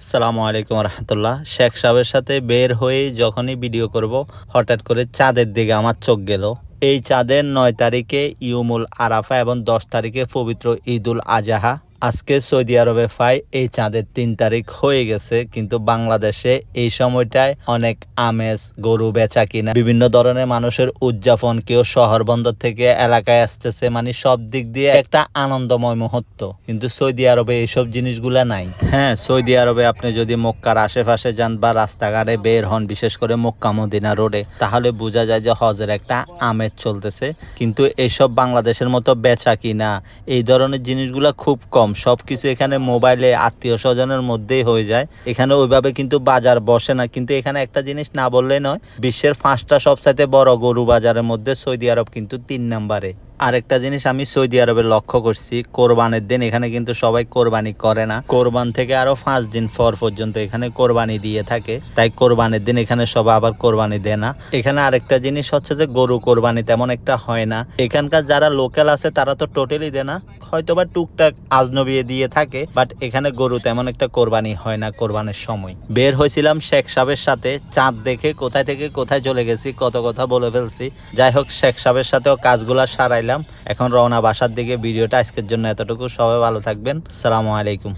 আসসালামু আলাইকুম রহমতুল্লাহ। শেখ সাহেবের সাথে বের হয়ে যখনই ভিডিও করব, হঠাৎ করে চাঁদের দিকে আমার চোখ গেল। এই চাঁদের 9 তারিখে ইয়ুমুল আরাফা এবং 10 তারিখে পবিত্র ঈদুল আজহা। আজকে সৌদি আরবে পাই এই চাঁদের 3 তারিখ হয়ে গেছে, কিন্তু বাংলাদেশে এই সময়টায় অনেক আমেজ, গরু বেচা কিনা, বিভিন্ন ধরনের মানুষের উদযাপন, কেউ শহর বন্দর থেকে এলাকায় আসতেছে, মানে সব দিক দিয়ে একটা আনন্দময় মুহূর্ত। কিন্তু সৌদি আরবে এইসব জিনিসগুলা নাই। হ্যাঁ, সৌদি আরবে আপনি যদি মক্কার আশেপাশে যান বা রাস্তাঘাটে বের হন, বিশেষ করে মক্কা মদিনা রোডে, তাহলে বোঝা যায় যে হজের একটা আমেজ চলতেছে। কিন্তু এইসব বাংলাদেশের মতো বেচা কিনা, এই ধরনের জিনিসগুলা খুব কম। সবকিছু এখানে মোবাইলে, আত্মীয় স্বজনের মধ্যেই হয়ে যায়। এখানে ওইভাবে কিন্তু বাজার বসে না। কিন্তু এখানে একটা জিনিস না বললেই নয়, বিশ্বের 5টা সবচাইতে বড় গরু বাজারের মধ্যে সৌদি আরব কিন্তু 3 নম্বরে। আরেকটা জিনিস আমি সৌদি আরবে লক্ষ্য করছি, কোরবানের দিন এখানে কিন্তু সবাই কোরবানি করে না। কোরবান থেকে আরো 5 দিন পর পর্যন্ত এখানে কোরবানি দিয়ে থাকে, তাই কোরবানির দিন এখানে সবাই আবার কোরবানি দেয় না। এখানে আরেকটা জিনিস হচ্ছে যে গরু কোরবানি তেমন একটা হয় না। এখানকার যারা লোকাল আছে তারা তো টোটালি দেয় না, হয়তোবা টুকটাক আজনবী দিয়ে থাকে, বাট এখানে গরু তেমন একটা কোরবানি হয় না কোরবানের সময়। বের হয়েছিলাম শেখ সাহেবের সাথে, চাঁদ দেখে কোথায় থেকে কোথায় চলে গেছি, কত কথা বলে ফেলছি। যাই হোক, শেখ সাহেবের সাথেও কাজগুলা সারাইলাম। এখন রওনা বাসার দিকে। ভিডিওটা আজকের জন্য এতটুকু। সবাই ভালো থাকবেন। আসসালামু আলাইকুম।